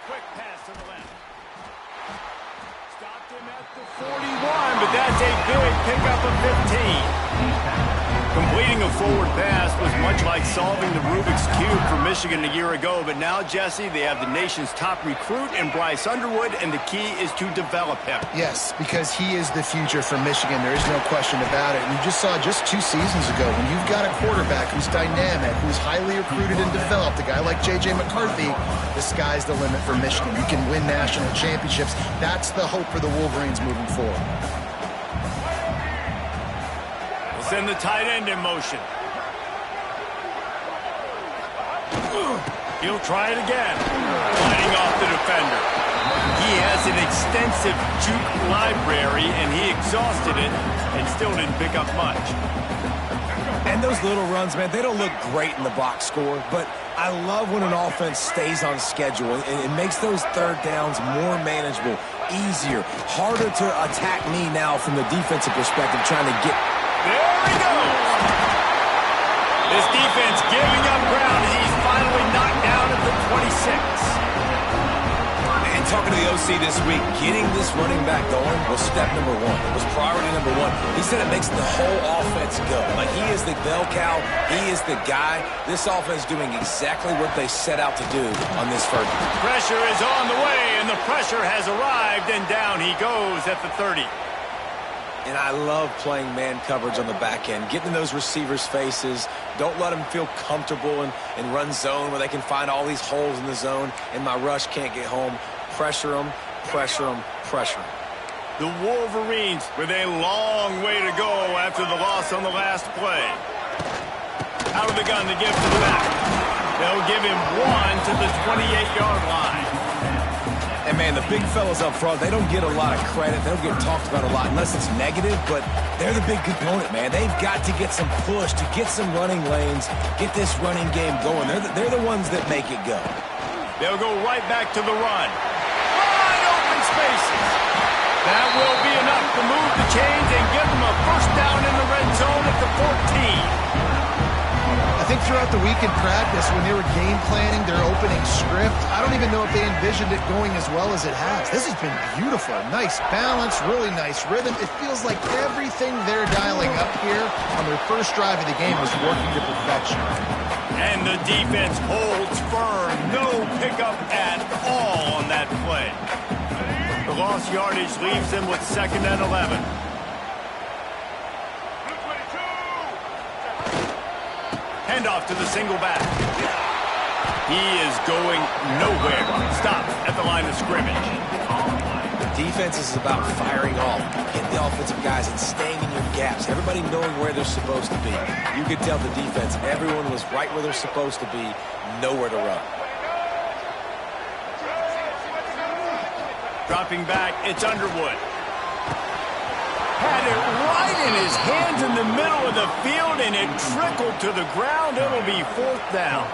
quick pass to the left. Stopped him at the 41, but that's a big pickup of 15. Completing a forward pass was much like solving the Rubik's Cube for Michigan a year ago, but now, Jesse, they have the nation's top recruit in Bryce Underwood, and the key is to develop him. Yes, because he is the future for Michigan. There is no question about it. And you just saw just 2 seasons ago, when you've got a quarterback who's dynamic, who's highly recruited and developed, a guy like J.J. McCarthy, the sky's the limit for Michigan. You can win national championships. That's the hope for the Wolverines moving forward. Send the tight end in motion. He'll try it again. Lining off the defender. He has an extensive juke library, and he exhausted it and still didn't pick up much. And those little runs, man, they don't look great in the box score, but I love when an offense stays on schedule, and it makes those third downs more manageable, easier, harder to attack me now from the defensive perspective, trying to get... There he goes. This defense giving up ground, and he's finally knocked down at the 26. And talking to the OC this week, getting this running back going was step number 1. It was priority number 1. He said it makes the whole offense go. Like, he is the bell cow. He is the guy. This offense doing exactly what they set out to do on this first. Pressure is on the way, and the pressure has arrived, and down he goes at the 30. And I love playing man coverage on the back end, getting in those receivers' faces. Don't let them feel comfortable in run zone where they can find all these holes in the zone and my rush can't get home. Pressure them, pressure them, pressure them. The Wolverines with a long way to go after the loss on the last play. Out of the gun to give to the back. They'll give him 1 to the 28-yard line. And, man, the big fellas up front, they don't get a lot of credit. They don't get talked about a lot unless it's negative, but they're the big component, man. They've got to get some push, to get some running lanes, get this running game going. They're the ones that make it go. They'll go right back to the run. Wide open spaces. That will be enough to move the chains and give them a first down in the red zone at the 14. I think throughout the week in practice, when they were game planning their opening script, I don't even know if they envisioned it going as well as it has. This has been beautiful. Nice balance, really nice rhythm. It feels like everything they're dialing up here on their first drive of the game is working to perfection. And the defense holds firm. No pickup at all on that play. The lost yardage leaves them with 2nd and 11. Handoff to the single back. He is going nowhere. Stop at the line of scrimmage. Defense is about firing off, hitting the offensive guys and staying in your gaps. Everybody knowing where they're supposed to be. You could tell the defense, everyone was right where they're supposed to be, nowhere to run. Dropping back, it's Underwood. Had it right in his hands in the middle of the field, and it trickled to the ground. It'll be 4th down.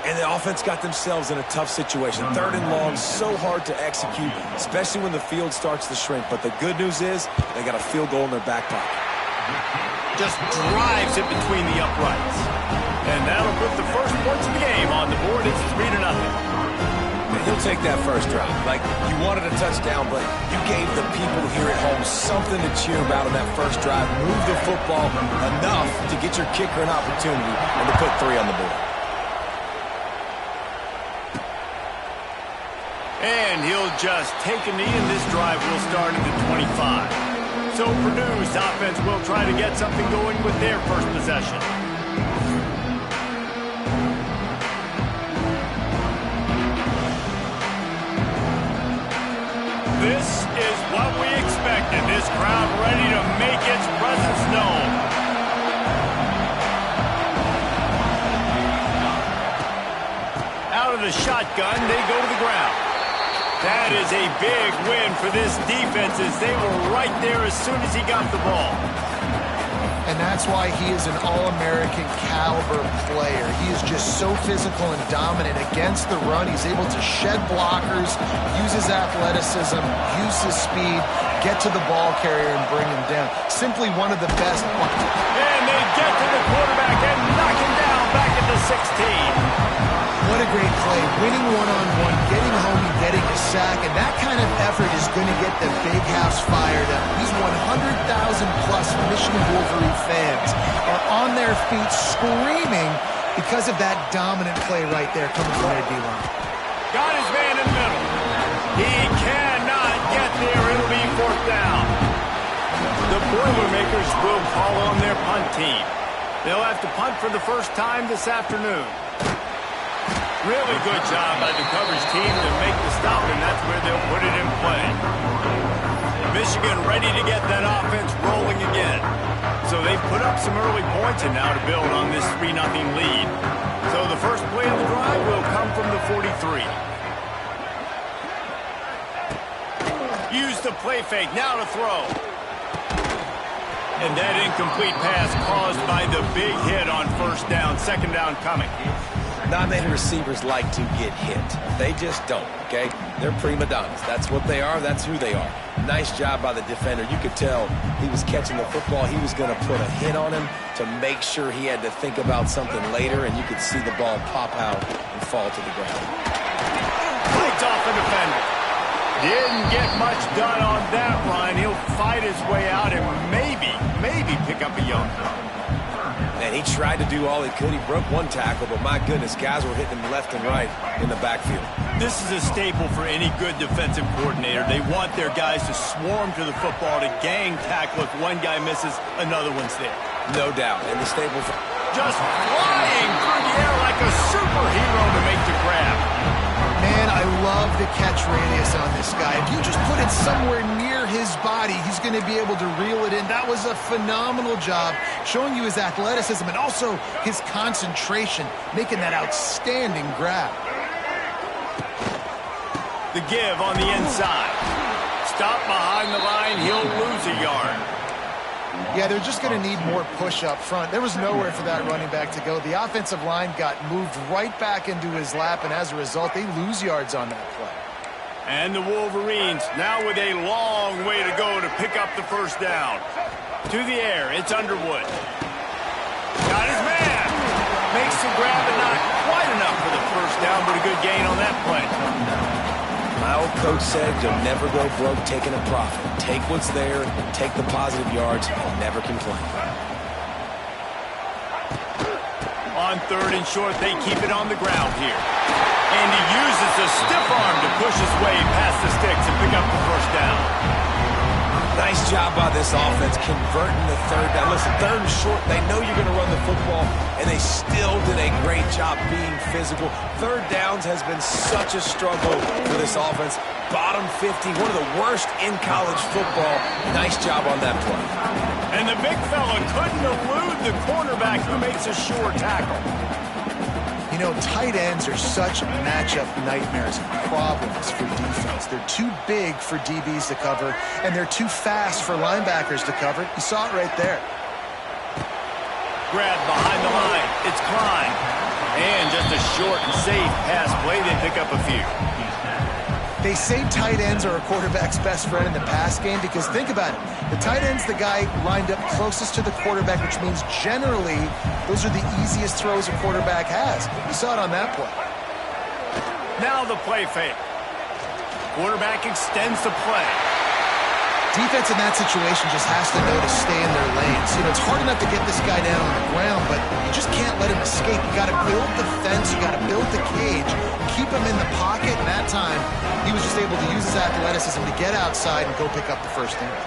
And the offense got themselves in a tough situation. 3rd and long, so hard to execute, especially when the field starts to shrink. But the good news is they got a field goal in their back pocket. Just drives it between the uprights. And that'll put the first points of the game on the board. It's 3-0. And he'll take that first drive. Like, you wanted a touchdown, but you gave the people here at home something to cheer about on that first drive. Move the football enough to get your kicker an opportunity and to put 3 on the board. And he'll just take a knee, and this drive will start at the 25. So Purdue's offense will try to get something going with their first possession. This is what we expected. This crowd ready to make its presence known. Out of the shotgun, they go to the ground. That is a big win for this defense, as they were right there as soon as he got the ball. And that's why he is an All-American caliber player. He is just so physical and dominant against the run. He's able to shed blockers, use his athleticism, use his speed, get to the ball carrier and bring him down. Simply one of the best. And they get to the quarterback and knock him down back at the 16. What a great play. Winning one-on-one, getting home and getting a sack, and that kind of effort is going to get the big house fired up. These 100,000-plus Michigan Wolverine fans are on their feet screaming because of that dominant play right there coming from their D-line. Got his man in the middle. He cannot get there. It'll be fourth down. The Boilermakers will call on their punt team. They'll have to punt for the first time this afternoon. Really good job by the coverage team to make the stop, and that's where they'll put it in play. Michigan ready to get that offense rolling again. So they've put up some early points and now to build on this 3-0 lead. So the first play of the drive will come from the 43. Use the play fake, now to throw. And that incomplete pass caused by the big hit on first down, second down coming. Not many receivers like to get hit. They just don't, okay? They're prima donnas. That's what they are. That's who they are. Nice job by the defender. You could tell he was catching the football. He was going to put a hit on him to make sure he had to think about something later, and you could see the ball pop out and fall to the ground. Fights off the defender. Didn't get much done on that run. He'll fight his way out and maybe pick up a yard. And he tried to do all he could. He broke one tackle, but my goodness, guys were hitting him left and right in the backfield. This is a staple for any good defensive coordinator. They want their guys to swarm to the football, to gang tackle. If one guy misses, another one's there. No doubt. And the staple for... Just flying through the air like a superhero to make the grab. Man, I love the catch radius on this guy. If you just put it somewhere near his body, he's going to be able to reel it in. That was a phenomenal job, showing you his athleticism and also his concentration, making that outstanding grab. The give on the inside. Stop behind the line, he'll lose a yard. Yeah, they're just going to need more push up front. There was nowhere for that running back to go. The offensive line got moved right back into his lap, and as a result, they lose yards on that play. And the Wolverines now with a long way to go to pick up the first down. To the air, it's Underwood. Got his man. Makes the grab, but not quite enough for the first down, but a good gain on that play. My old coach said you'll never go broke taking a profit. Take what's there, take the positive yards, and never complain. On third and short, they keep it on the ground here. And he uses the stiff arm to push his way past the sticks and pick up the first down. Nice job by this offense converting the third down. Listen, third and short, they know you're going to run the football, and they still did a great job being physical. Third downs has been such a struggle for this offense. Bottom 50, one of the worst in college football. Nice job on that play. And the big fella couldn't elude the cornerback who makes a sure tackle. You know, tight ends are such matchup nightmares and problems for defense. They're too big for DBs to cover, and they're too fast for linebackers to cover. You saw it right there. Grab behind the line. It's Klein. And just a short and safe pass play. They pick up a few. They say tight ends are a quarterback's best friend in the pass game because think about it. The tight end's the guy lined up closest to the quarterback, which means generally those are the easiest throws a quarterback has. You saw it on that play. Now the play fake. Quarterback extends the play. Defense in that situation just has to know to stay in their lanes. You know, it's hard enough to get this guy down on the ground, but you just can't let him escape. You got to build the fence. You got to build the cage. Keep him in the pocket. And that time, he was just able to use his athleticism to get outside and go pick up the first down.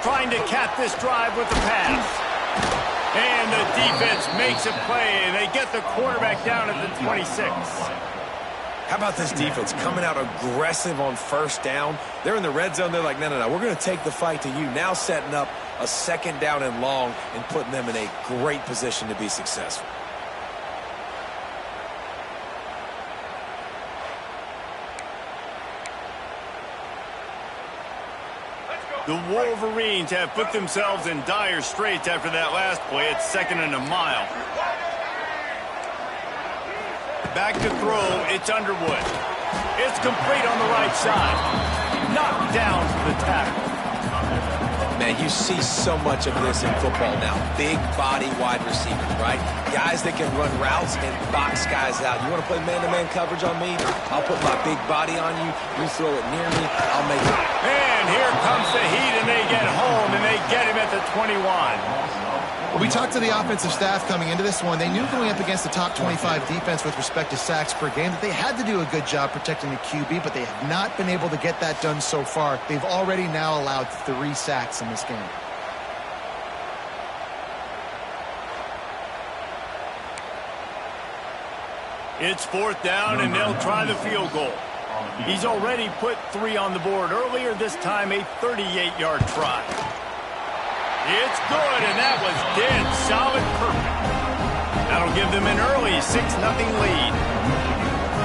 Trying to cap this drive with the pass. And the defense makes a play, and they get the quarterback down at the 26. How about this defense coming out aggressive on first down? They're in the red zone. They're like, no, we're going to take the fight to you. Now setting up a second down and long and putting them in a great position to be successful. The Wolverines have put themselves in dire straits after that last play. It's second and a mile. Back to throw, it's Underwood. It's complete on the right side. Knocked down for the tackle. Man, you see so much of this in football now. Big body wide receivers, right? Guys that can run routes and box guys out. You want to play man-to-man coverage on me? I'll put my big body on you. You throw it near me, I'll make it. And here comes the heat, and they get home, and they get him at the 21. Well, we talked to the offensive staff coming into this one. They knew going up against the top 25 defense with respect to sacks per game that they had to do a good job protecting the QB, but they have not been able to get that done so far. They've already now allowed 3 sacks in this game. It's 4th down, and they'll try the field goal. He's already put 3 on the board earlier, this time a 38-yard try. It's good, and that was dead solid perfect. That'll give them an early 6-0 lead.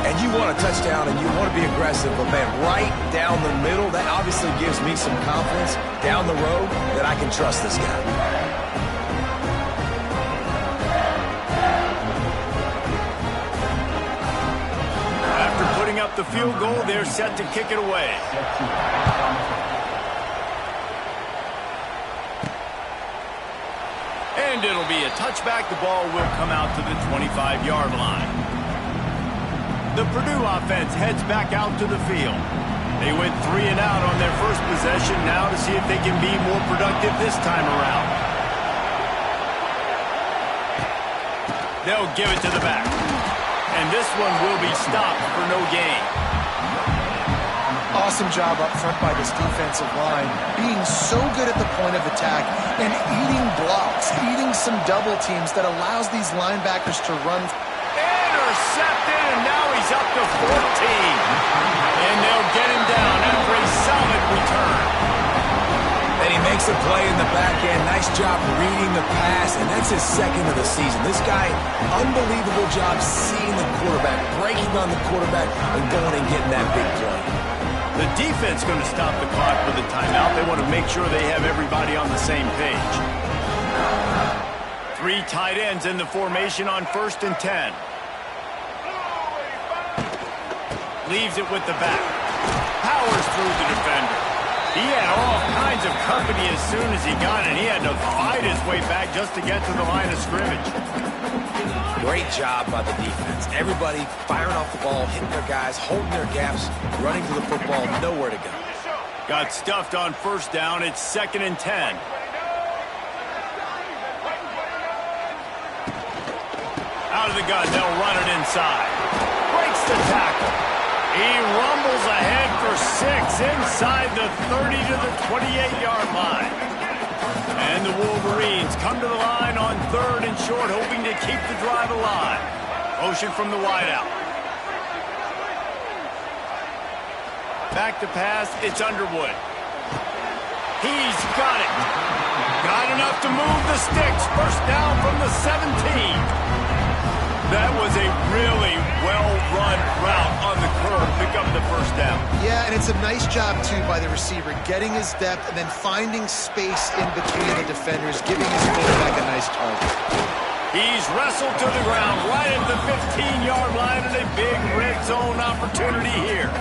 And you want a touchdown, and you want to be aggressive, but, man, right down the middle, that obviously gives me some confidence down the road that I can trust this guy. After putting up the field goal, they're set to kick it away. And it'll be a touchback. The ball will come out to the 25-yard line. The Purdue offense heads back out to the field. They went 3 and out on their first possession, now to see if they can be more productive this time around. They'll give it to the back. And this one will be stopped for no gain. Awesome job up front by this defensive line, being so good at the point of attack and eating blocks, eating some double teams that allows these linebackers to run. Intercepted, and now he's up to 14. And they'll get him down after a solid return. And he makes a play in the back end. Nice job reading the pass, and that's his 2nd of the season. This guy, unbelievable job seeing the quarterback, breaking on the quarterback, and going and getting that big play. The defense going to stop the clock with a timeout. They want to make sure they have everybody on the same page. 3 tight ends in the formation on 1st and 10. Leaves it with the back. Powers through the defender. He had all kinds of company as soon as he got it. He had to fight his way back just to get to the line of scrimmage. Great job by the defense. Everybody firing off the ball, hitting their guys, holding their gaps, running to the football, nowhere to go. Got stuffed on 1st down. It's 2nd and 10. Out of the gun, they'll run it inside. Breaks the tackle. He rumbles ahead for 6 inside the 30 to the 28-yard line. And the Wolverines come to the line on 3rd and short, hoping to keep the drive alive. Motion from the wideout. Back to pass, it's Underwood. He's got it. Got enough to move the sticks. 1st down from the 17. That was a really well-run route on the curve. Pick up the 1st down. Yeah, and it's a nice job, too, by the receiver, getting his depth and then finding space in between the defenders, giving his quarterback a nice target. He's wrestled to the ground right at the 15-yard line, and a big red zone opportunity here.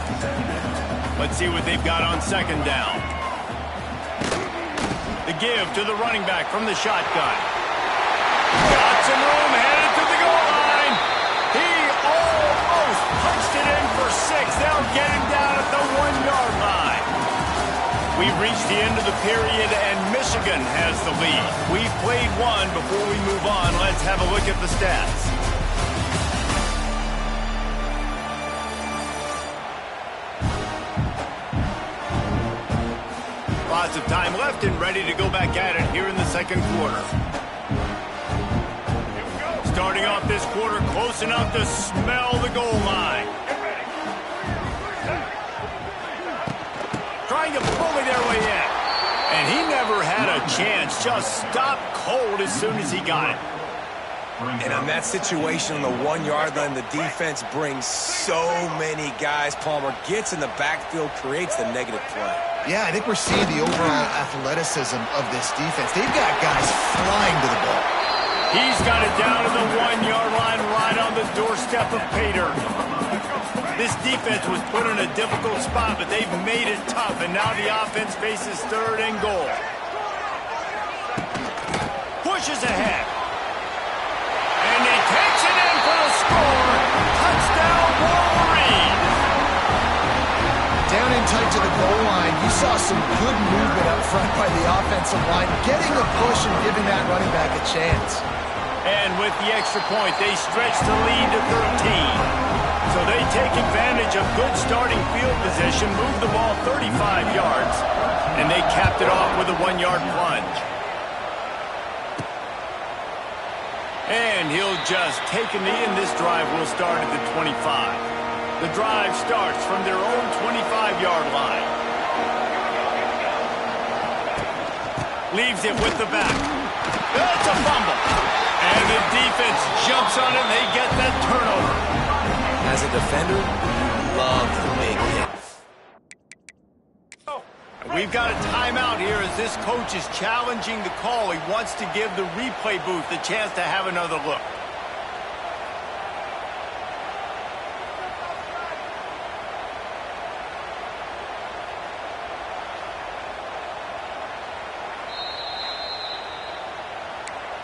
Let's see what they've got on 2nd down. The give to the running back from the shotgun. Got some room, headed to the goal line. He almost punched it in for 6. They'll get him down at the 1-yard line. We've reached the end of the period, and Michigan has the lead. We've played 1. Before we move on, let's have a look at the stats. Lots of time left and ready to go back at it here in the 2nd quarter. Starting off this quarter close enough to smell the goal line. Trying to bully their way in. And he never had a chance. Just stopped cold as soon as he got it. And on that situation on the 1-yard line, the defense brings so many guys. Palmer gets in the backfield, creates the negative play. Yeah, I think we're seeing the overall athleticism of this defense. They've got guys flying to the ball. He's got it down to the 1-yard line right on the doorstep of Pater. This defense was put in a difficult spot, but they've made it tough, and now the offense faces 3rd and goal. pushes ahead. And he takes it in for the score. Touchdown, Wolverines. Down in tight to the goal line, you saw some good movement up front by the offensive line, getting a push and giving that running back a chance. And with the extra point, they stretch the lead to 13. So they take advantage of good starting field position, move the ball 35 yards, and they capped it off with a 1-yard plunge. And he'll just take a knee, and this drive will start at the 25. The drive starts from their own 25-yard line. Leaves it with the back. That's a fumble. And the defense jumps on it, and they get that turnover. As a defender, you love the big hit. We've got a timeout here as this coach is challenging the call. He wants to give the replay booth the chance to have another look.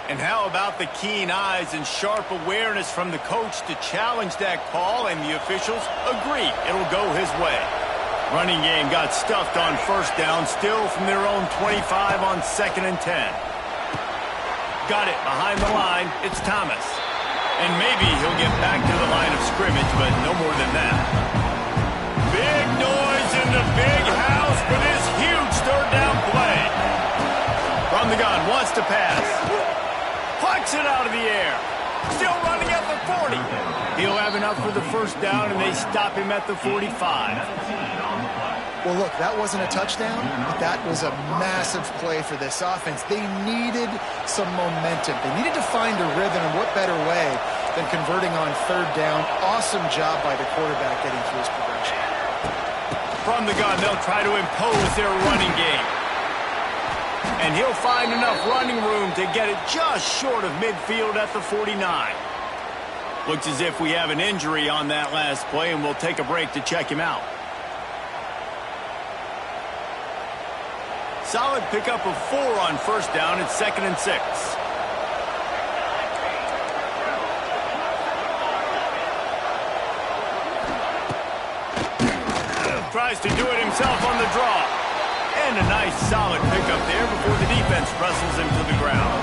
And how about the keen eyes and sharp awareness from the coach to challenge that call, and the officials agree it'll go his way. Running game got stuffed on first down, still from their own 25 on 2nd and 10. Got it behind the line. It's Thomas. And maybe he'll get back to the line of scrimmage, but no more than that. Big noise in the big house for this huge third down play. From the gun, wants to pass. Plucks it out of the air. Still running at the 40. He'll have enough for the first down, and they stop him at the 45. Well, look, that wasn't a touchdown, but that was a massive play for this offense. They needed some momentum. They needed to find a rhythm, and what better way than converting on third down. Awesome job by the quarterback getting through his progression. From the gun, they'll try to impose their running game. And he'll find enough running room to get it just short of midfield at the 49. Looks as if we have an injury on that last play, and we'll take a break to check him out. Solid pickup of 4 on first down at 2nd and 6. Tries to do it himself on the draw. And a nice solid pickup there before the defense wrestles him to the ground.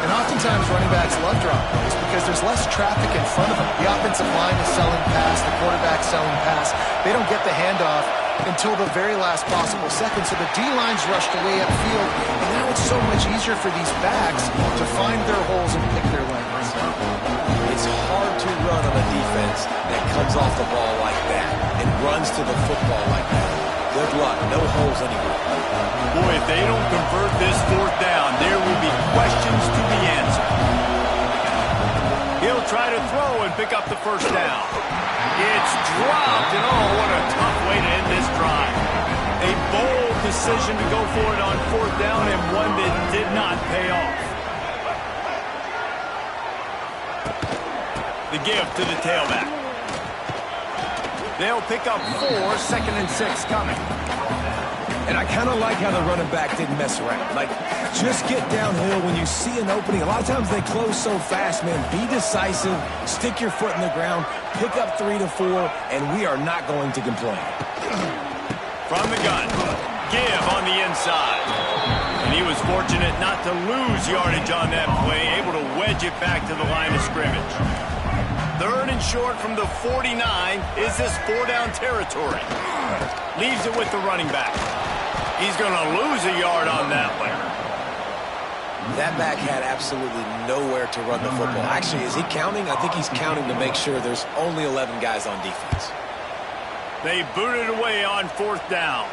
And oftentimes running backs love drop plays because there's less traffic in front of them. The offensive line is selling pass, the quarterback's selling pass. They don't get the handoff until the very last possible second, so the D-line's rushed away upfield, and now it's so much easier for these backs to find their holes and pick their lanes. It's hard to run on a defense that comes off the ball like that and runs to the football like that. Good luck. No holes anywhere. Boy, if they don't convert this fourth down, there will be questions to be answered. He'll try to throw and pick up the first down. It's dropped, and oh, what a tough way to end this drive. A bold decision to go for it on fourth down, and one that did not pay off. The give to the tailback. They'll pick up 4, 2nd and 6 coming. And I kind of like how the running back didn't mess around. Like, just get downhill when you see an opening. A lot of times they close so fast, man. Be decisive, stick your foot in the ground, pick up 3 to 4, and we are not going to complain. From the gun, give on the inside. And he was fortunate not to lose yardage on that play, able to wedge it back to the line of scrimmage. 3rd and short from the 49. Is this 4-down territory? Leaves it with the running back. He's going to lose a yard on that one. That back had absolutely nowhere to run the football. Actually, is he counting? I think he's counting to make sure there's only 11 guys on defense. They boot it away on 4th down.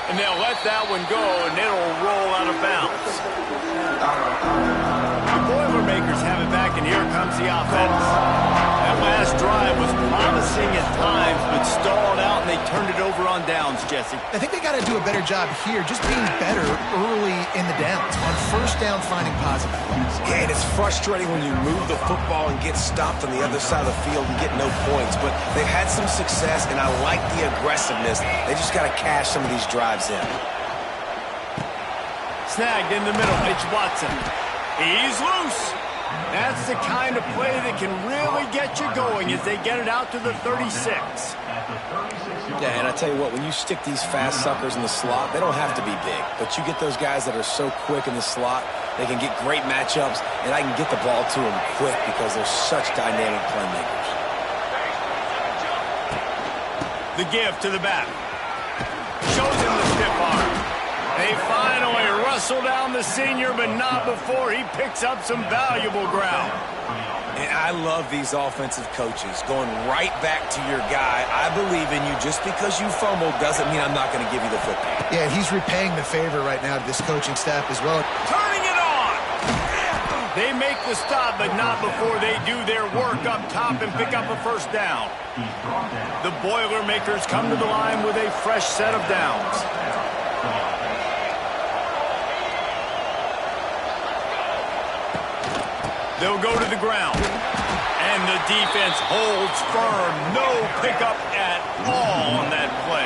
And they'll let that one go, and it'll roll out of bounds. The Boilermakers have it back, and here comes the offense. That last drive was promising at times, but stalled out, and they turned it over on downs, Jesse. I think they got to do a better job here, just being better early in the downs. On first down, finding positive plays. Yeah, and it's frustrating when you move the football and get stopped on the other side of the field and get no points. But they've had some success, and I like the aggressiveness. They just got to cash some of these drives in. Snagged in the middle. It's Watson. He's loose. That's the kind of play that can really get you going as they get it out to the 36. Yeah, and I tell you what, when you stick these fast suckers in the slot, they don't have to be big. But you get those guys that are so quick in the slot, they can get great matchups, and I can get the ball to them quick because they're such dynamic playmakers. The give to the back. Shows him the stiff arm. They finally wrestle down the senior, but not before he picks up some valuable ground. And I love these offensive coaches going right back to your guy. I believe in you. Just because you fumbled doesn't mean I'm not going to give you the football. Yeah, he's repaying the favor right now to this coaching staff as well. Turning it on! They make the stop, but not before they do their work up top and pick up a first down. The Boilermakers come to the line with a fresh set of downs. They'll go to the ground. And the defense holds firm. No pickup at all on that play.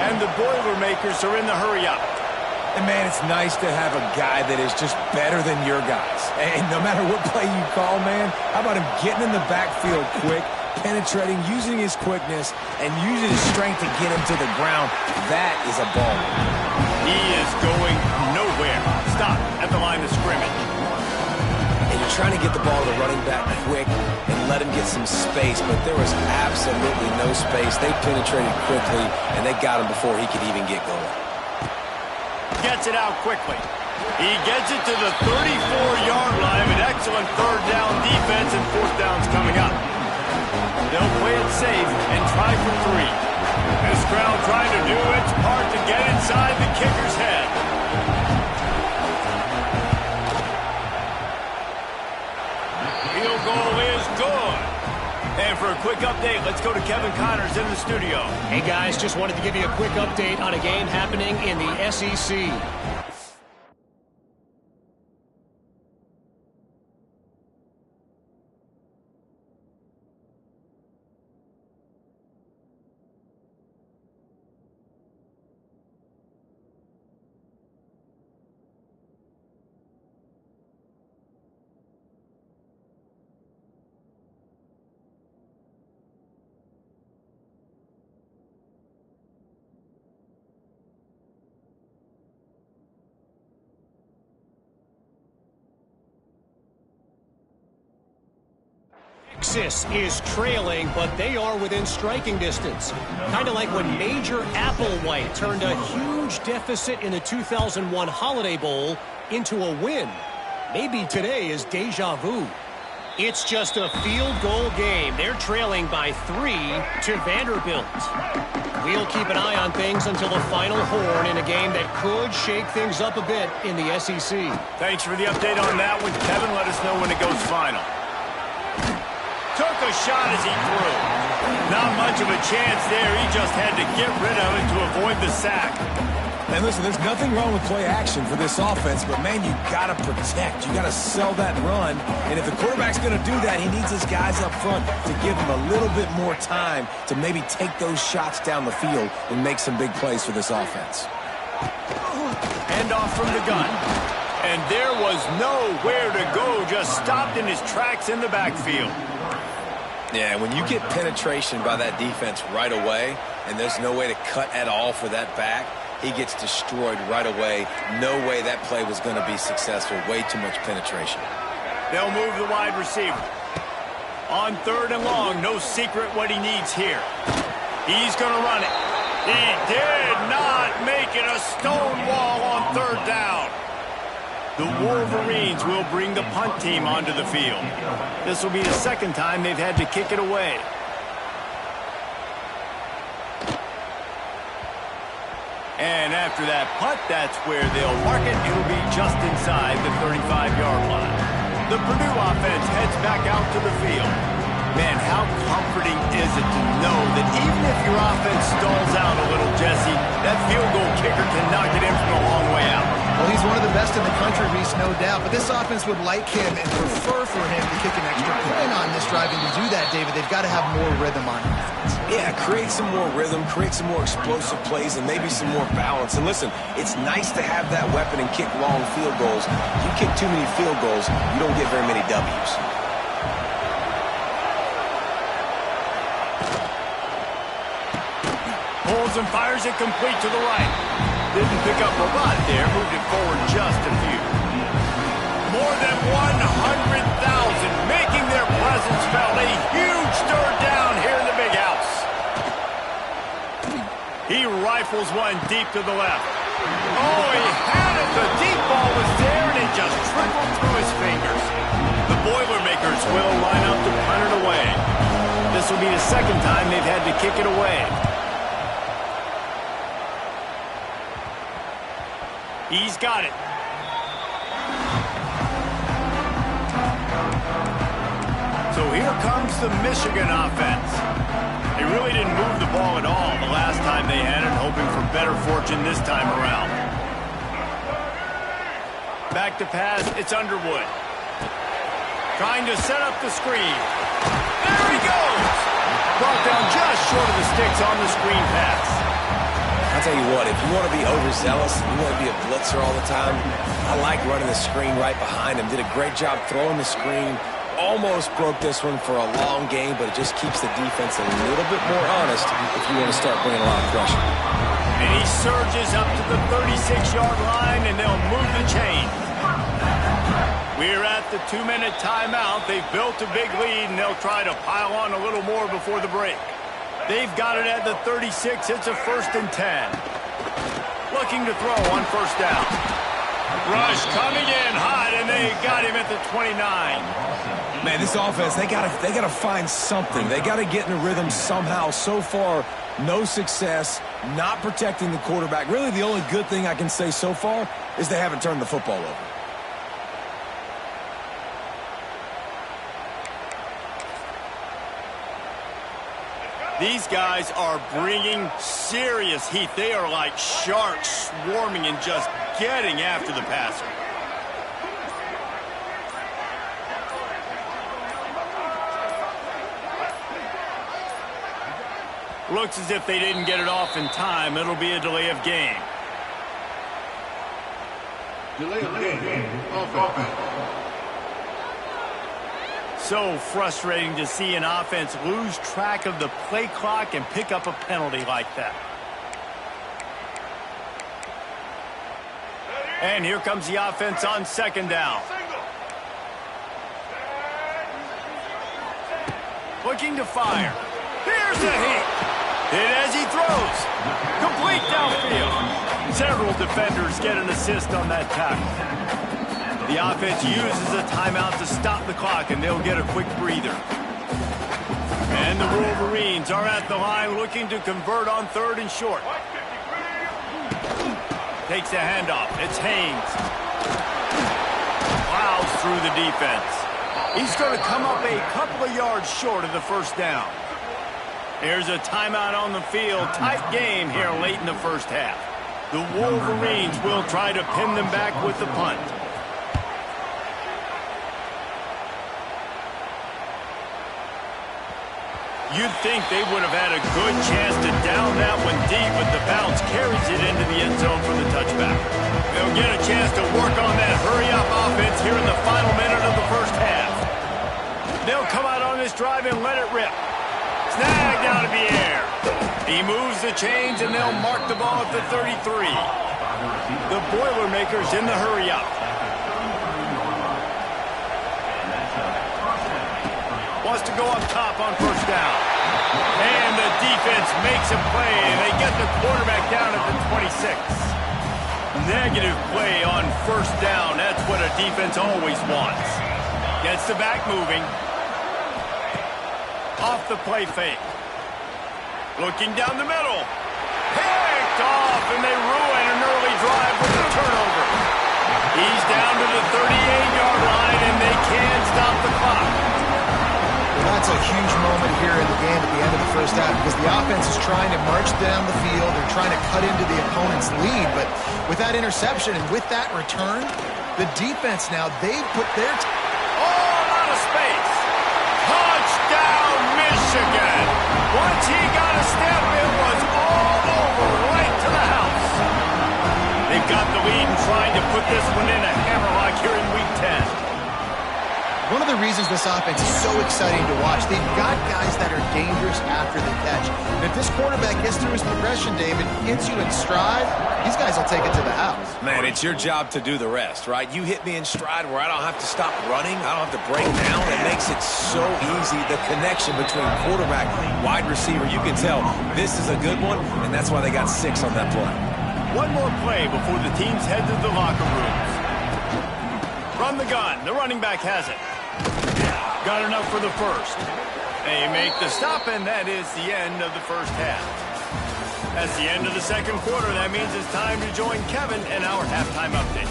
And the Boilermakers are in the hurry up. And, man, it's nice to have a guy that is just better than your guys. And no matter what play you call, man, how about him getting in the backfield quick, penetrating, using his quickness, and using his strength to get him to the ground? That is a ball. He is going nowhere. Stop at the line of scrimmage. And you're trying to get the ball to the running back quick and let him get some space, but there was absolutely no space. They penetrated quickly, and they got him before he could even get going. Gets it out quickly. He gets it to the 34-yard line. An excellent third down defense, and fourth down's coming up. They'll play it safe and try for 3. This crowd trying to do its part to get inside the kicker's head. Field goal is good. And for a quick update, let's go to Kevin Connors in the studio. Hey guys, just wanted to give you a quick update on a game happening in the SEC. Texas is trailing, but they are within striking distance. Kind of like when Major Applewhite turned a huge deficit in the 2001 Holiday Bowl into a win. Maybe today is deja vu. It's just a field goal game. They're trailing by 3 to Vanderbilt. We'll keep an eye on things until the final horn in a game that could shake things up a bit in the SEC. Thanks for the update on that one, Kevin. Let us know when it goes final. Took a shot as he threw. Not much of a chance there. He just had to get rid of it to avoid the sack. And listen, there's nothing wrong with play action for this offense, but, man, you got to protect. You got to sell that run. And if the quarterback's going to do that, he needs his guys up front to give him a little bit more time to maybe take those shots down the field and make some big plays for this offense. Hand off from the gun. And there was nowhere to go, just stopped in his tracks in the backfield. Yeah, when you get penetration by that defense right away, and there's no way to cut at all for that back, he gets destroyed right away. No way that play was going to be successful. Way too much penetration. They'll move the wide receiver. On 3rd and long, no secret what he needs here. He's going to run it. He did not make it a stone wall on 3rd down. The Wolverines will bring the punt team onto the field. This will be the second time they've had to kick it away. And after that punt, that's where they'll mark it. It'll be just inside the 35-yard line. The Purdue offense heads back out to the field. Man, how comforting is it to know that even if your offense stalls out a little, Jesse, that field goal kicker can knock it in from a long way out. Well, he's one of the best in the country, Reese, no doubt. But this offense would like him and prefer for him to kick an extra point on this drive. And to do that, David, they've got to have more rhythm on offense. Yeah, create some more rhythm, create some more explosive plays, and maybe some more balance. And listen, it's nice to have that weapon and kick long field goals. You kick too many field goals, you don't get very many W's. Pulls and fires it complete to the right. Didn't pick up a lot there, moved it forward just a few. More than 100,000 making their presence felt. A huge third down here in the big house. He rifles one deep to the left. Oh, he had it. The deep ball was there, and it just trickled through his fingers. The Boilermakers will line up to punt it away. This will be the second time they've had to kick it away. He's got it. So here comes the Michigan offense. They really didn't move the ball at all the last time they had it, hoping for better fortune this time around. Back to pass, it's Underwood. Trying to set up the screen. There he goes! Brought down just short of the sticks on the screen pass. I'll tell you what, if you want to be overzealous, you want to be a blitzer all the time, I like running the screen right behind him. Did a great job throwing the screen. Almost broke this one for a long game, but it just keeps the defense a little bit more honest if you want to start bringing a lot of pressure. And he surges up to the 36-yard line, and they'll move the chain. We're at the 2-minute timeout. They've built a big lead, and they'll try to pile on a little more before the break. They've got it at the 36. It's a 1st and 10. Looking to throw on 1st down. Rush coming in hot, and they got him at the 29. Man, this offense, they gotta find something. They gotta get in a rhythm somehow. So far, no success, not protecting the quarterback. Really, the only good thing I can say so far is they haven't turned the football over. These guys are bringing serious heat. They are like sharks swarming and just getting after the passer. Looks as if they didn't get it off in time. It'll be a delay of game. Delay of game. Offense. So frustrating to see an offense lose track of the play clock and pick up a penalty like that. And here comes the offense on 2nd down. Looking to fire. Here's the hit. Hit as he throws. Complete downfield. Several defenders get an assist on that tackle. The offense uses a timeout to stop the clock, and they'll get a quick breather. And the Wolverines are at the line looking to convert on 3rd and short. Takes a handoff. It's Haynes. Plows through the defense. He's going to come up a couple of yards short of the 1st down. Here's a timeout on the field. Tight game here late in the 1st half. The Wolverines will try to pin them back with the punt. You'd think they would have had a good chance to down that one deep, but the bounce carries it into the end zone for the touchback. They'll get a chance to work on that hurry-up offense here in the final minute of the 1st half. They'll come out on this drive and let it rip. Snagged out of the air. He moves the chains, and they'll mark the ball at the 33. The Boilermakers in the hurry-up. Wants to go up top on 1st down. And the defense makes a play, and they get the quarterback down at the 26. Negative play on 1st down. That's what a defense always wants. Gets the back moving. Off the play fake. Looking down the middle. Picked off, and they ruin an early drive with a turnover. He's down to the 38-yard line, and they can't stop the clock. That's a huge moment here in the game at the end of the 1st half because the offense is trying to march down the field. They're trying to cut into the opponent's lead, but with that interception and with that return, the defense now, they've put their... All out of space. Touchdown, Michigan. Once he got put this one in a hammerlock here in Week 10. One of the reasons this offense is so exciting to watch, they've got guys that are dangerous after the catch. And if this quarterback gets through his progression, David, gets you in stride, these guys will take it to the house. Man, it's your job to do the rest, right? You hit me in stride where I don't have to stop running. I don't have to break down. It makes it so easy. The connection between quarterback, wide receiver, you can tell this is a good one, and that's why they got 6 on that play. One more play before the teams head to the locker rooms. From the gun, the running back has it. Got enough for the first. They make the stop, and that is the end of the first half. That's the end of the second quarter. That means it's time to join Kevin and our halftime update.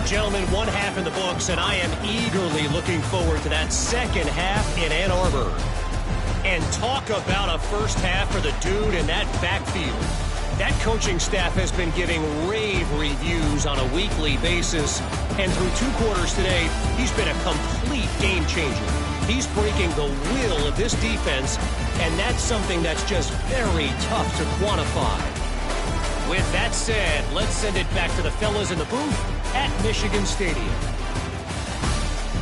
Gentlemen, one half in the books, and I am eagerly looking forward to that second half in Ann Arbor. And talk about a first half for the dude in that backfield. That coaching staff has been giving rave reviews on a weekly basis, and through 2 quarters today, he's been a complete game changer. He's breaking the will of this defense, and that's something that's just very tough to quantify. With that said, let's send it back to the fellas in the booth at Michigan Stadium.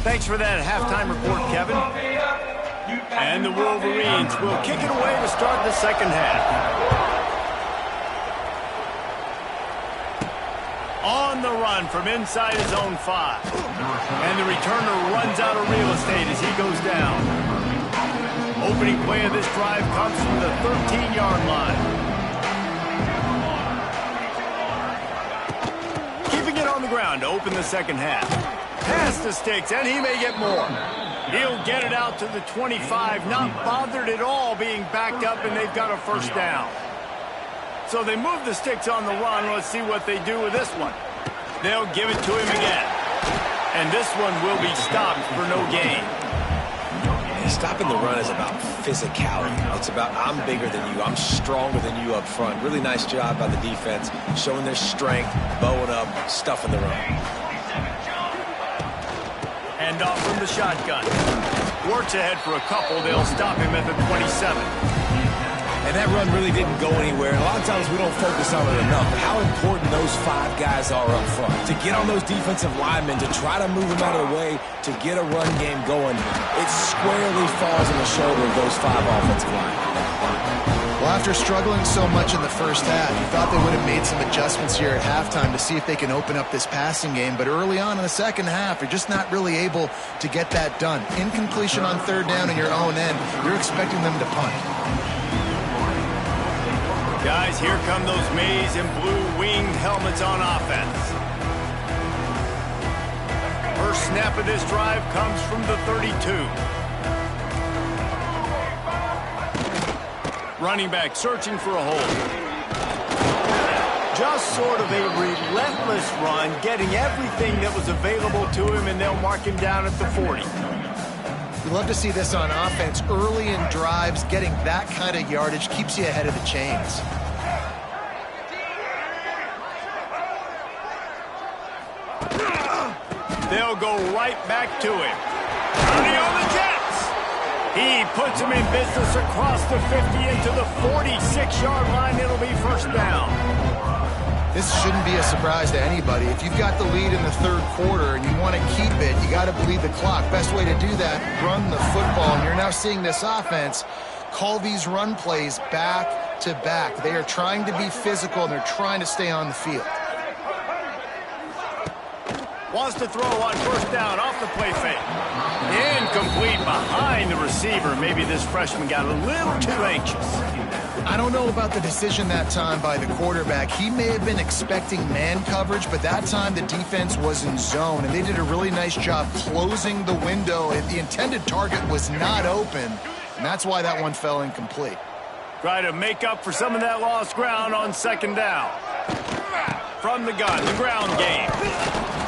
Thanks for that halftime report, Kevin. And the Wolverines will kick it away to start the second half. On the run from inside his own 5. And the returner runs out of real estate as he goes down. Opening play of this drive comes from the 13-yard line. Keeping it on the ground to open the second half. Pass to Sticks, and he may get more. He'll get it out to the 25, not bothered at all being backed up, and they've got a first down. So they move the sticks on the run. Let's see what they do with this one. They'll give it to him again. And this one will be stopped for no gain. Stopping the run is about physicality. It's about I'm bigger than you. I'm stronger than you up front. Really nice job by the defense, showing their strength, bowing up, stuffing the run. Hand off from the shotgun. Works ahead for a couple. They'll stop him at the 27. And that run really didn't go anywhere. And a lot of times we don't focus on it enough. But how important those 5 guys are up front. To get on those defensive linemen, to try to move them out of the way, to get a run game going, it squarely falls on the shoulder of those 5 offensive linemen. Well, after struggling so much in the first half, you thought they would have made some adjustments here at halftime to see if they can open up this passing game. But early on in the second half, you're just not really able to get that done. Incompletion on third down in your own end, you're expecting them to punt. Guys, here come those maize and blue winged helmets on offense. First snap of this drive comes from the 32. Running back searching for a hole. Just sort of a relentless run, getting everything that was available to him, and they'll mark him down at the 40. We love to see this on offense. Early in drives, getting that kind of yardage keeps you ahead of the chains. They'll go right back to him. Early on the Jets. He puts him in business across the 50 into the 46-yard line. It'll be first down. This shouldn't be a surprise to anybody. If you've got the lead in the third quarter and you want to keep it, you got to bleed the clock. Best way to do that, run the football. And you're now seeing this offense call these run plays back to back. They are trying to be physical, and they're trying to stay on the field. Wants to throw on first down off the play fake. Incomplete behind the receiver. Maybe this freshman got a little too anxious. I don't know about the decision that time by the quarterback. He may have been expecting man coverage, but that time the defense was in zone, and they did a really nice job closing the window. The intended target was not open, and that's why that one fell incomplete. Try to make up for some of that lost ground on second down. From the gun, the ground game.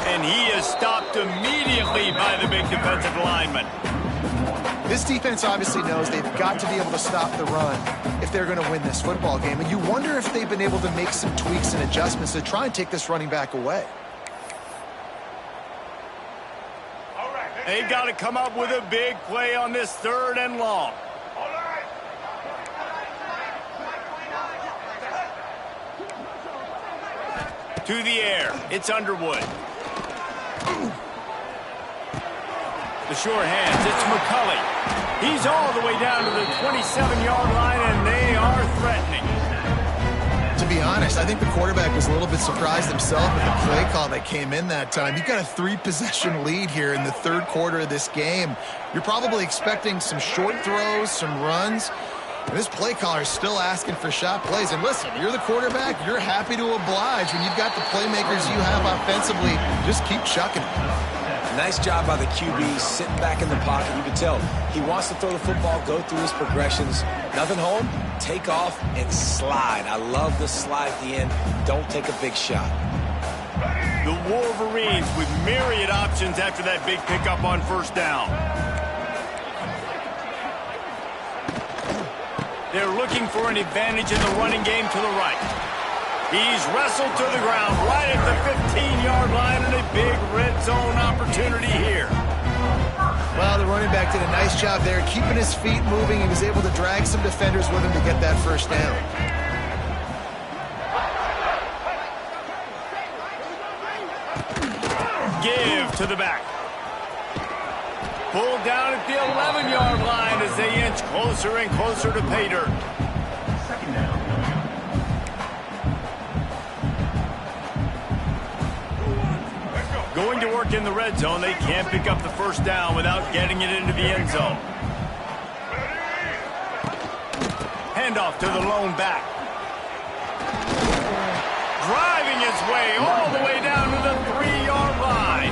And he is stopped immediately by the big defensive lineman. This defense obviously knows they've got to be able to stop the run if they're going to win this football game. And you wonder if they've been able to make some tweaks and adjustments to try and take this running back away. They've got to come up with a big play on this third and long. To the air. It's Underwood. The sure hands, it's McCulley. He's all the way down to the 27-yard line, and they are threatening. To be honest, I think the quarterback was a little bit surprised himself with the play call that came in that time. You've got a 3-possession lead here in the third quarter of this game. You're probably expecting some short throws, some runs. And this play caller is still asking for shot plays. And listen, you're the quarterback. You're happy to oblige when you've got the playmakers you have offensively. Just keep chucking them. Nice job by the QB, sitting back in the pocket. You can tell he wants to throw the football, go through his progressions. Nothing home, take off, and slide. I love the slide at the end. Don't take a big shot. The Wolverines with myriad options after that big pickup on first down. They're looking for an advantage in the running game to the right. He's wrestled to the ground right at the 15-yard line, and a big red zone opportunity here. Well, the running back did a nice job there, keeping his feet moving. He was able to drag some defenders with him to get that first down. Give to the back. Pulled down at the 11-yard line as they inch closer and closer to pay dirt. Second down. Going to work in the red zone, they can't pick up the first down without getting it into the end zone. Handoff to the lone back. Driving his way all the way down to the 3-yard line.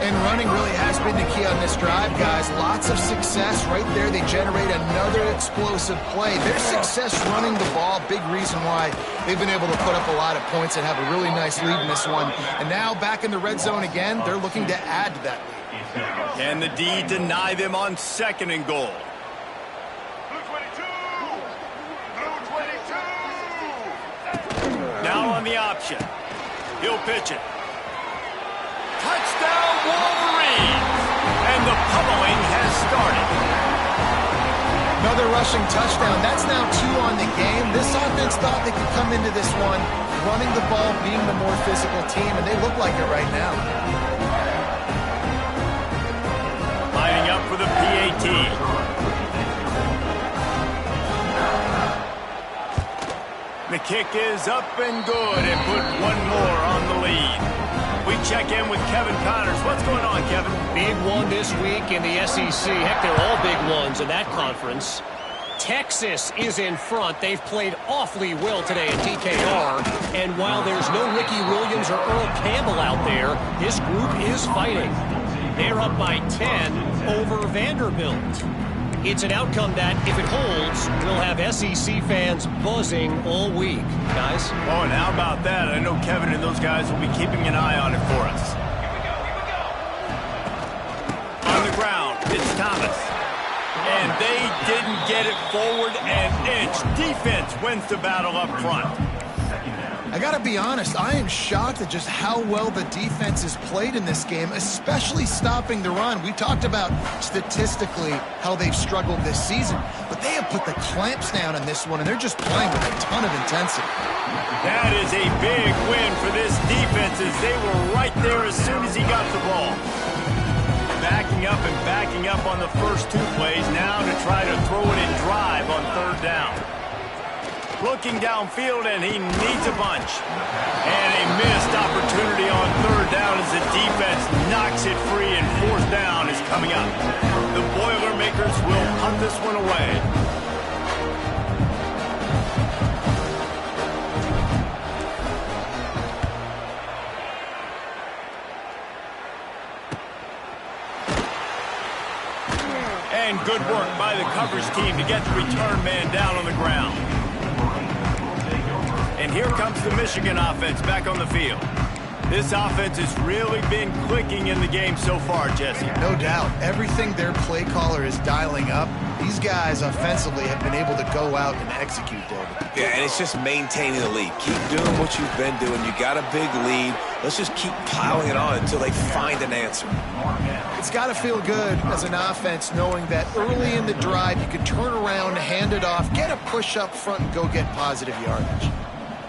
And running really has been the key on this drive, guys. Lots of success right there. They generate another explosive play. Their success running the ball, big reason why they've been able to put up a lot of points and have a really nice lead in this one. And now back in the red zone again, they're looking to add to that lead. Can the D deny them on second and goal? Now on the option. He'll pitch it. Touchdown Wolverines! And the pummeling has started. Another rushing touchdown. That's now 2 on the game. This offense thought they could come into this one running the ball, being the more physical team, and they look like it right now. Lining up for the PAT. The kick is up and good, and put one more on the lead. We check in with Kevin Connors. What's going on, Kevin? Big one this week in the SEC. Heck, they're all big ones in that conference. Texas is in front. They've played awfully well today at DKR. And while there's no Ricky Williams or Earl Campbell out there, this group is fighting. They're up by 10 over Vanderbilt. It's an outcome that, if it holds, will have SEC fans buzzing all week. Guys? Oh, and how about that? I know Kevin and those guys will be keeping an eye on it for us. On the ground, it's Thomas. And they didn't get it forward an inch. Defense wins the battle up front. I got to be honest, I am shocked at just how well the defense has played in this game, especially stopping the run. We talked about statistically how they've struggled this season, but they have put the clamps down in this one, and they're just playing with a ton of intensity. That is a big win for this defense as they were right there as soon as he got the ball. Backing up on the first 2 plays now to try to throw it and drive on third down. Looking downfield, and he needs a bunch. And a missed opportunity on third down as the defense knocks it free, and fourth down is coming up. The Boilermakers will punt this one away. And good work by the coverage team to get the return man down on the ground. And here comes the Michigan offense back on the field. This offense has really been clicking in the game so far, Jesse. No doubt. Everything their play caller is dialing up, these guys offensively have been able to go out and execute, David. Yeah, and it's just maintaining the lead. Keep doing what you've been doing. You got a big lead. Let's just keep piling it on until they find an answer. It's got to feel good as an offense knowing that early in the drive you can turn around, hand it off, get a push up front, and go get positive yardage.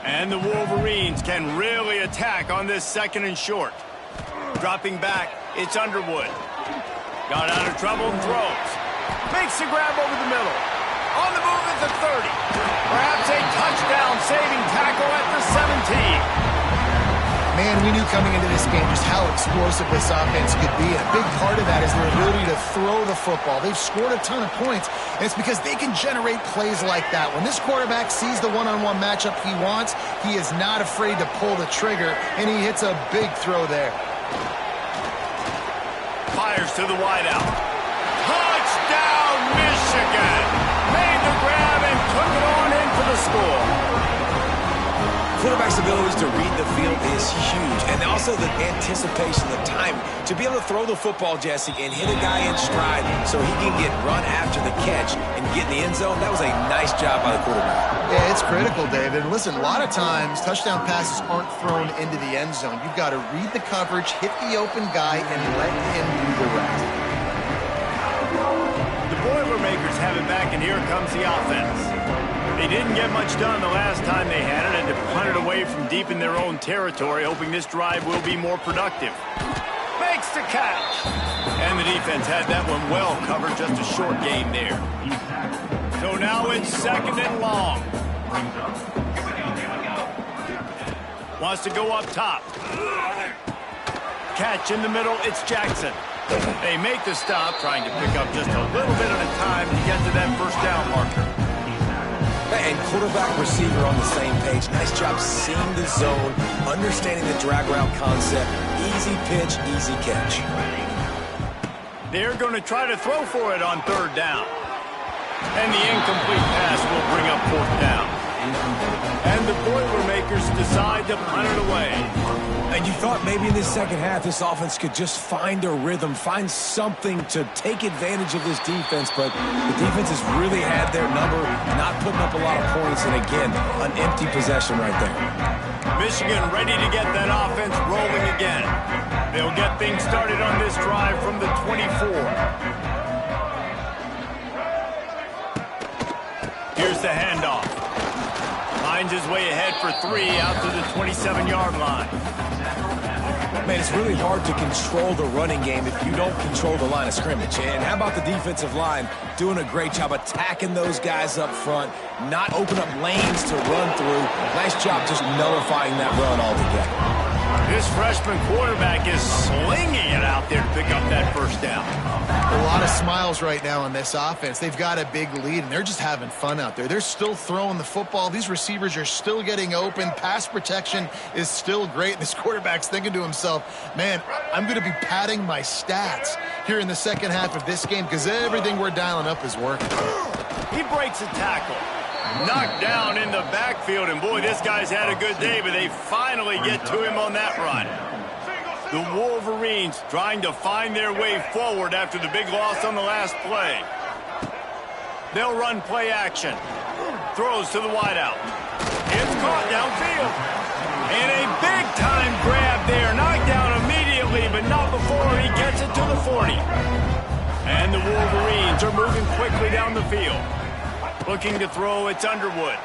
And the Wolverines can really attack on this second and short. Dropping back, it's Underwood. Got out of trouble and throws. Makes the grab over the middle. On the move at the 30. Perhaps a touchdown-saving tackle at the 17. Man, we knew coming into this game just how explosive this offense could be. And a big part of that is their ability to throw the football. They've scored a ton of points, and it's because they can generate plays like that. When this quarterback sees the one-on-one matchup he wants, he is not afraid to pull the trigger, and he hits a big throw there. Fires to the wideout. Touchdown, Michigan! Made the grab and took it on in for the score. Quarterback's abilities to read the field is huge, and also the anticipation, the time to be able to throw the football, Jesse, and hit a guy in stride so he can get run after the catch and get in the end zone. That was a nice job by the quarterback. Yeah, it's critical, David. Listen, a lot of times touchdown passes aren't thrown into the end zone. You've got to read the coverage, hit the open guy, and let him do the rest. The Boilermakers have it back, and here comes the offense. They didn't get much done the last time they had it, and to punt it away from deep in their own territory, hoping this drive will be more productive. Makes the catch. And the defense had that one well covered, just a short gain there. So now it's 2nd and long. Wants to go up top. Catch in the middle, it's Jackson. They make the stop, trying to pick up just a little bit at a time to get to that first down marker. And quarterback, receiver on the same page. Nice job seeing the zone, understanding the drag route concept. Easy pitch, easy catch. They're going to try to throw for it on 3rd down. And the incomplete pass will bring up 4th down. And the Boilermakers decide to punt it away. And you thought maybe in this second half this offense could just find a rhythm, find something to take advantage of this defense, but the defense has really had their number, not putting up a lot of points, and again, an empty possession right there. Michigan ready to get that offense rolling again. They'll get things started on this drive from the 24. Here's the handoff. Finds his way ahead for 3 out to the 27-yard line. Man, it's really hard to control the running game if you don't control the line of scrimmage. And how about the defensive line doing a great job attacking those guys up front, not open up lanes to run through. Nice job just nullifying that run altogether. This freshman quarterback is slinging it out there to pick up that first down. A lot of smiles right now on this offense. They've got a big lead, and they're just having fun out there. They're still throwing the football. These receivers are still getting open. Pass protection is still great. This quarterback's thinking to himself, man, I'm going to be padding my stats here in the second half of this game because everything we're dialing up is working. He breaks a tackle. Knocked down in the backfield, and boy, this guy's had a good day, but they finally get to him on that run. The Wolverines trying to find their way forward after the big loss on the last play. They'll run play action. Throws to the wideout. It's caught downfield. And a big-time grab there. Knocked down immediately, but not before he gets it to the 40. And the Wolverines are moving quickly down the field. Looking to throw, it's Underwood.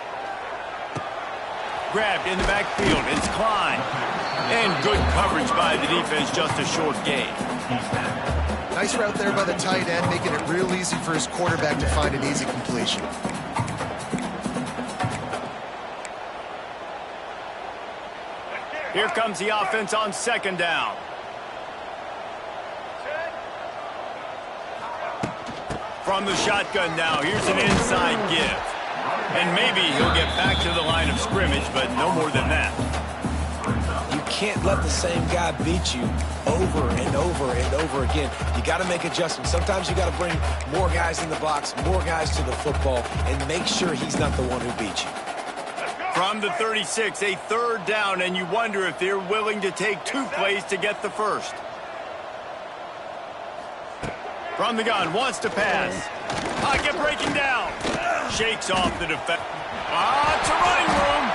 Grabbed in the backfield, it's Klein. And good coverage by the defense, just a short gain. Nice route there by the tight end, making it real easy for his quarterback to find an easy completion. Here comes the offense on 2nd down. From the shotgun now, here's an inside give. And maybe he'll get back to the line of scrimmage, but no more than that. You can't let the same guy beat you over and over and over again. You got to make adjustments. Sometimes you got to bring more guys in the box, more guys to the football, and make sure he's not the one who beats you. From the 36, a 3rd down, and you wonder if they're willing to take 2 plays to get the first. From the gun, wants to pass. Pocket breaking down. Shakes off the defense. It's a running room.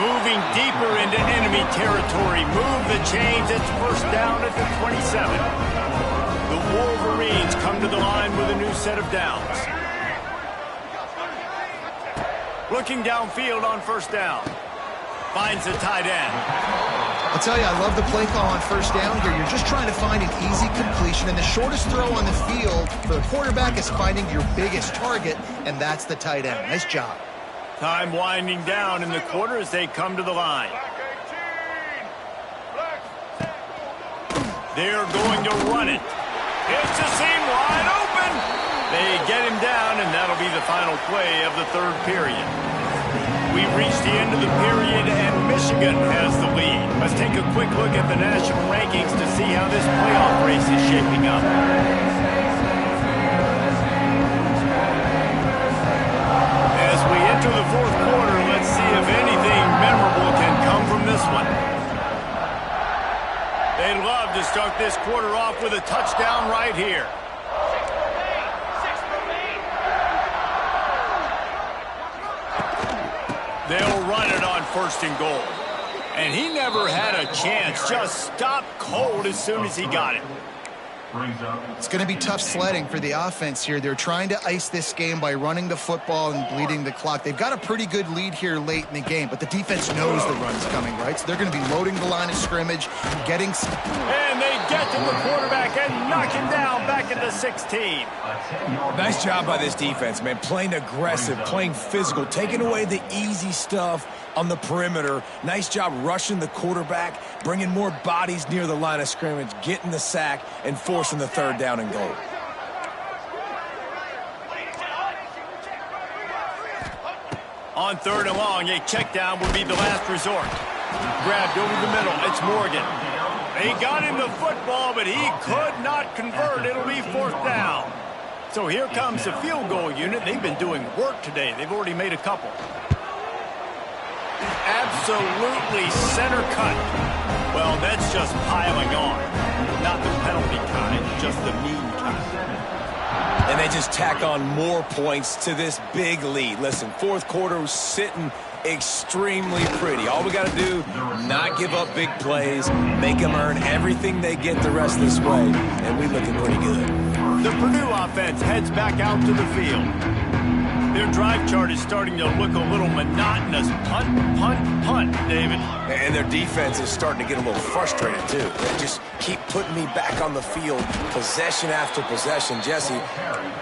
Moving deeper into enemy territory. Move the chains. It's 1st down at the 27. The Wolverines come to the line with a new set of downs. Looking downfield on 1st down. Finds the tight end. I'll tell you, I love the play call on first down here. You're just trying to find an easy completion, and the shortest throw on the field for the quarterback is finding your biggest target, and that's the tight end. Nice job. Time winding down in the quarter as they come to the line. They're going to run it. It's a seam wide open. They get him down, and that'll be the final play of the third period. We've reached the end of the period, and Michigan has the lead. Let's take a quick look at the national rankings to see how this playoff race is shaping up. As we enter the fourth quarter, let's see if anything memorable can come from this one. They'd love to start this quarter off with a touchdown right here. They'll run it on first and goal. And he never had a chance. Just stopped cold as soon as he got it. It's going to be tough sledding for the offense here. They're trying to ice this game by running the football and bleeding the clock. They've got a pretty good lead here late in the game, but the defense knows the run's coming, right? So they're going to be loading the line of scrimmage, getting... And they get to the quarterback and knock him down back at the 16. Nice job by this defense, man. Playing aggressive, playing physical, taking away the easy stuff on the perimeter. Nice job rushing the quarterback, bringing more bodies near the line of scrimmage, getting the sack, and forcing the third down and goal. On third and long, a check down would be the last resort. Grabbed over the middle. It's Morgan. They got him the football, but he could not convert. It'll be fourth down. So here comes the field goal unit. They've been doing work today. They've already made a couple. Absolutely center cut. Well, that's just piling on. Not the penalty kind, just the mean kind. And they just tack on more points to this big lead. Listen, fourth quarter was sitting extremely pretty. All we got to do, not give up big plays, make them earn everything they get the rest of this way, and we're looking pretty good. The Purdue offense heads back out to the field. Their drive chart is starting to look a little monotonous. Punt, punt, punt, David. And their defense is starting to get a little frustrated, too. They just keep putting me back on the field, possession after possession. Jesse,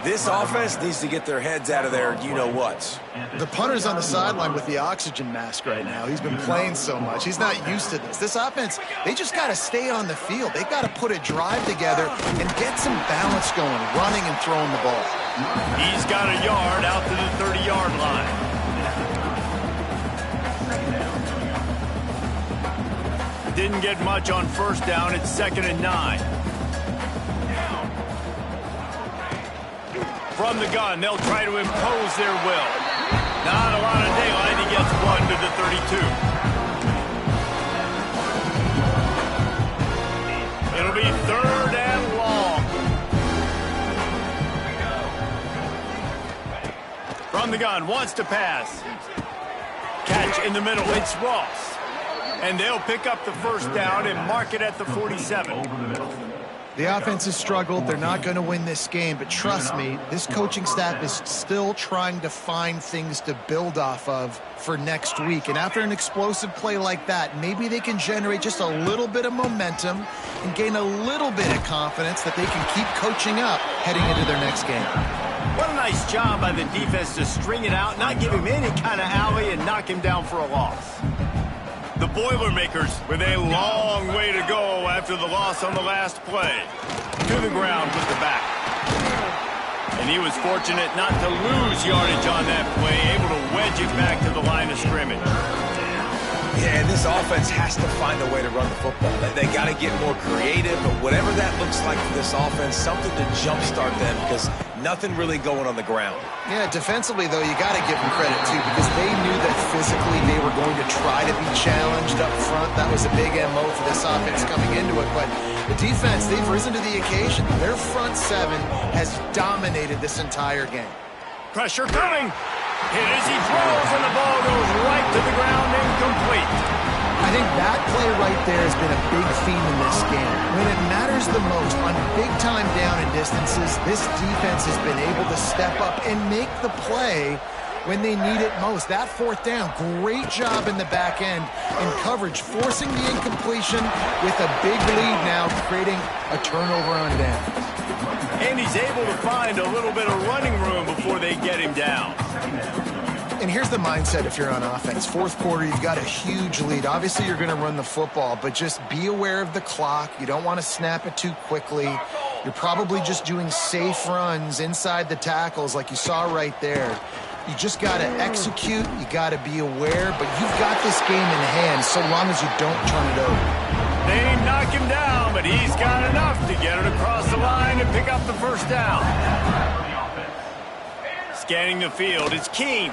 this offense needs to get their heads out of their you-know-whats. The punter's on the sideline with the oxygen mask right now. He's been playing so much. He's not used to this. This offense, they just got to stay on the field. They've got to put a drive together and get some balance going, running and throwing the ball. He's got a yard out to the 30-yard line. Didn't get much on first down. It's 2nd and 9. From the gun, they'll try to impose their will. Not a lot of daylight. He gets one to the 32. It'll be 3rd and long. From the gun, wants to pass. Catch in the middle. It's Ross. And they'll pick up the first down and mark it at the 47. The offense has struggled. They're not going to win this game, but trust me, this coaching staff is still trying to find things to build off of for next week. And after an explosive play like that, maybe they can generate just a little bit of momentum and gain a little bit of confidence that they can keep coaching up heading into their next game. What a nice job by the defense to string it out, not give him any kind of alley, and knock him down for a loss. The Boilermakers with a long way to go after the loss on the last play. To the ground with the back. And he was fortunate not to lose yardage on that play, able to wedge it back to the line of scrimmage. Yeah, and this offense has to find a way to run the football. They got to get more creative, but whatever that looks like for this offense, something to jumpstart them because nothing really going on the ground. Yeah, defensively, though, you got to give them credit, too, because they knew that physically they were going to try to be challenged up front. That was a big MO for this offense coming into it, but the defense, they've risen to the occasion. Their front seven has dominated this entire game. Pressure coming. Hit as he throws, and the ball goes right to the ground, incomplete. I think that play right there has been a big theme in this game. When it matters the most, on big-time down and distances, this defense has been able to step up and make the play when they need it most. That fourth down, great job in the back end in coverage, forcing the incompletion with a big lead now, creating a turnover on downs. And he's able to find a little bit of running room before they get him down. And here's the mindset if you're on offense. Fourth quarter, you've got a huge lead. Obviously, you're going to run the football, but just be aware of the clock. You don't want to snap it too quickly. You're probably just doing safe runs inside the tackles like you saw right there. You just got to execute. You got to be aware, but you've got this game in hand so long as you don't turn it over. They knock him down, but he's got enough to get it across the line and pick up the first down. Scanning the field, it's Keene.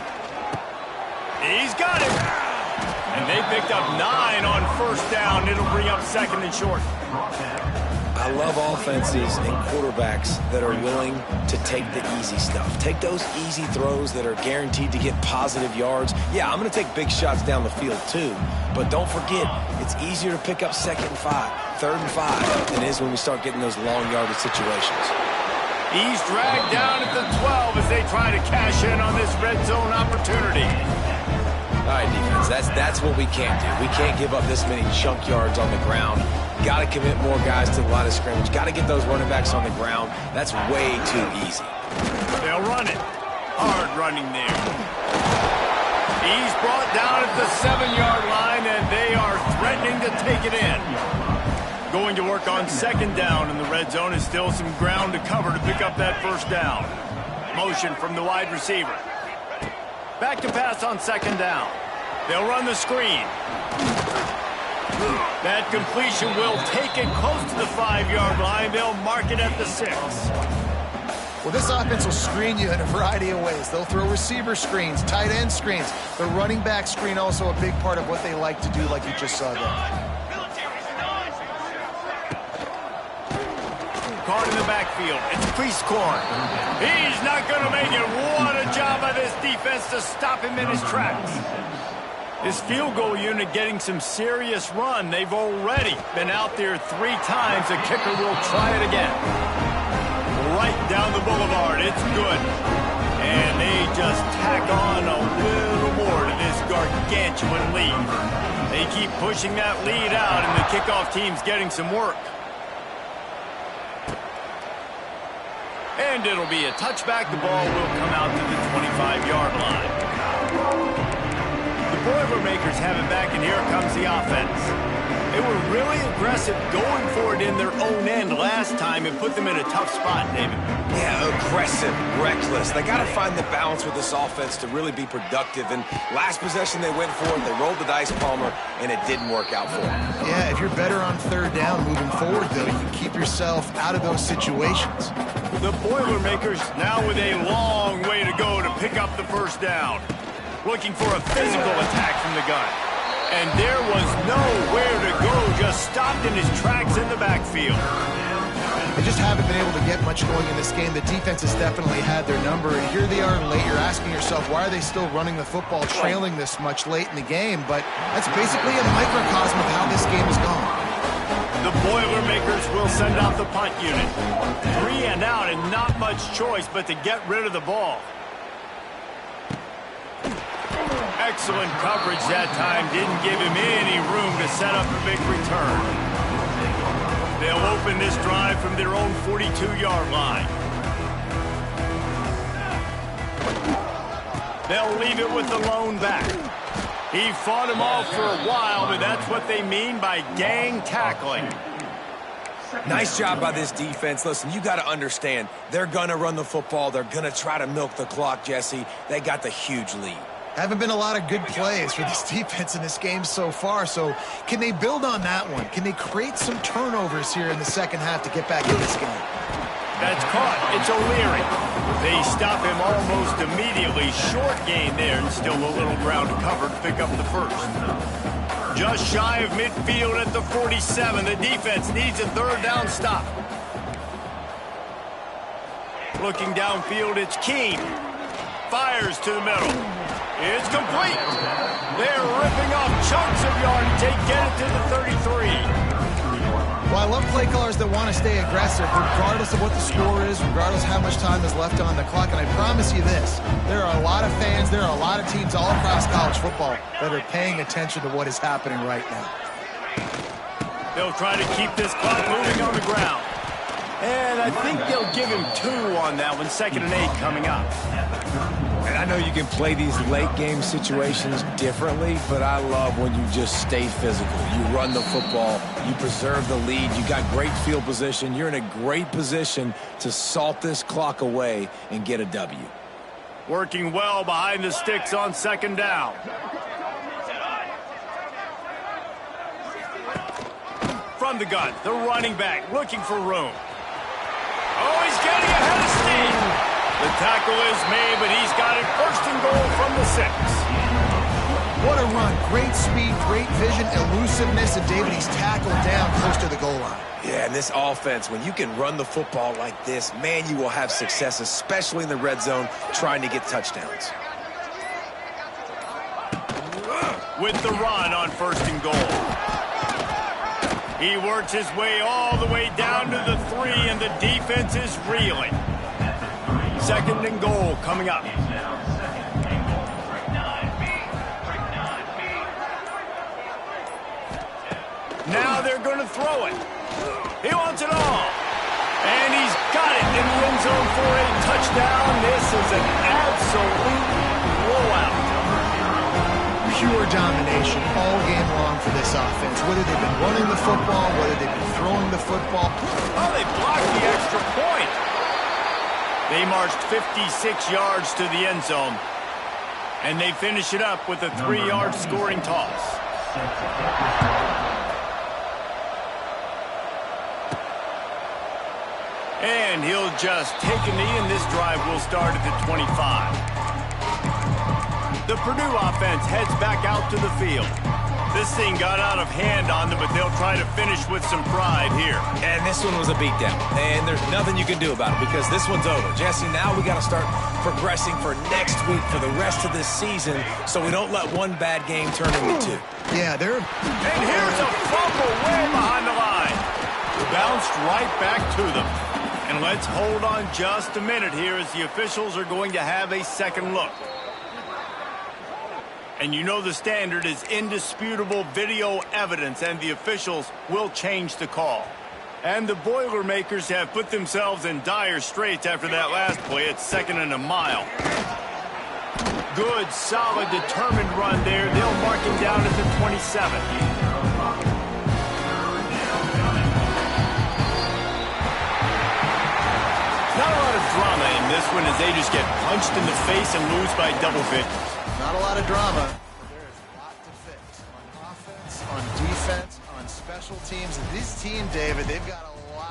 He's got it. And they picked up 9 on first down. It'll bring up second and short. I love offenses and quarterbacks that are willing to take the easy stuff. Take those easy throws that are guaranteed to get positive yards. Yeah, I'm going to take big shots down the field too. But don't forget, it's easier to pick up 2nd and 5, 3rd and 5 than it is when we start getting those long yardage situations. He's dragged down at the 12 as they try to cash in on this red zone opportunity. All right, defense, that's what we can't do. We can't give up this many chunk yards on the ground. Got to commit more guys to the line of scrimmage. Got to get those running backs on the ground. That's way too easy. They'll run it. Hard running there. He's brought down at the 7-yard line, and they are threatening to take it in. Going to work on 2nd down in the red zone is still some ground to cover to pick up that first down. Motion from the wide receiver. Back to pass on 2nd down. They'll run the screen. That completion will take it close to the 5-yard line. They'll mark it at the 6. Well, this offense will screen you in a variety of ways. They'll throw receiver screens, tight end screens. The running back screen also a big part of what they like to do, like you just saw there. Caught in the backfield. It's Priest Corn. He's not going to make it. What a job by this defense to stop him in his tracks. This field goal unit getting some serious run. They've already been out there 3 times. The kicker will try it again. Right down the boulevard. It's good. And they just tack on a little more to this gargantuan lead. They keep pushing that lead out, and the kickoff team's getting some work. And it'll be a touchback. The ball will come out to the 25-yard line. The Boilermakers have it back, and here comes the offense. They were really aggressive going for it in their own end last time and put them in a tough spot, David. Yeah, aggressive, reckless. They got to find the balance with this offense to really be productive. And last possession they went for it, they rolled the dice, Palmer, and it didn't work out for them. Yeah, if you're better on 3rd down moving forward, though, you can keep yourself out of those situations. The Boilermakers now with a long way to go to pick up the first down. Looking for a physical attack from the gun. And there was nowhere to go, just stopped in his tracks in the backfield. They just haven't been able to get much going in this game. The defense has definitely had their number, and here they are late. You're asking yourself, why are they still running the football, trailing this much late in the game? But that's basically a microcosm of how this game has gone. The Boilermakers will send out the punt unit. 3 and out, and not much choice but to get rid of the ball. Excellent coverage that time. Didn't give him any room to set up a big return. They'll open this drive from their own 42-yard line. They'll leave it with the lone back. He fought him off for a while, but that's what they mean by gang tackling. Nice job by this defense. Listen, you got to understand, they're going to run the football. They're going to try to milk the clock, Jesse. They got the huge lead. Haven't been a lot of good plays for this defense in this game so far, so can they build on that one? Can they create some turnovers here in the second half to get back in this game? That's caught. It's O'Leary. They stop him almost immediately. Short gain there, and still a little ground to cover to pick up the first. Just shy of midfield at the 47. The defense needs a 3rd down stop. Looking downfield, it's Keene. Fires to the middle. It's complete. They're ripping off chunks of yardage. They get it to the 33. Well, I love play callers that want to stay aggressive regardless of what the score is, regardless of how much time is left on the clock. And I promise you this, there are a lot of fans, there are a lot of teams all across college football that are paying attention to what is happening right now. They'll try to keep this clock moving on the ground. And I think they'll give him 2 on that one. 2nd and 8 coming up. And I know you can play these late game situations differently, but I love when you just stay physical. You run the football, you preserve the lead, you got great field position, you're in a great position to salt this clock away and get a W. Working well behind the sticks on 2nd down. From the gun, the running back looking for room. Oh, he's getting ahead of steam. The tackle is made, but he's got it 1st and goal from the 6. What a run. Great speed, great vision, elusiveness, and David, he's tackled down close to the goal line. Yeah, and this offense, when you can run the football like this, man, you will have success, especially in the red zone, trying to get touchdowns. With the run on 1st and goal. He works his way all the way down to the 3, and the defense is reeling. 2nd and goal coming up. Now they're going to throw it. He wants it all. And he's got it in the end zone for a touchdown. This is an absolute blowout. Pure domination all game long for this offense. Whether they've been running the football, whether they've been throwing the football. Oh, they blocked the extra point. They marched 56 yards to the end zone, and they finish it up with a 3-yard scoring toss. And he'll just take a knee, and this drive will start at the 25. The Purdue offense heads back out to the field. This thing got out of hand on them, but they'll try to finish with some pride here. And this one was a beatdown, and there's nothing you can do about it because this one's over. Jesse, now we got to start progressing for next week for the rest of this season so we don't let one bad game turn into 2. Yeah, they're... And here's a fumble way behind the line. Bounced right back to them. And let's hold on just a minute here as the officials are going to have a second look. And you know the standard is indisputable video evidence, and the officials will change the call. And the Boilermakers have put themselves in dire straits after that last play. It's 2nd and a mile. Good, solid, determined run there. They'll mark him down at the 27. Not a lot of drama in this one as they just get punched in the face and lose by double figures. Not a lot of drama, but there is a lot to fix on offense, on defense, on special teams. This team, David, they've got a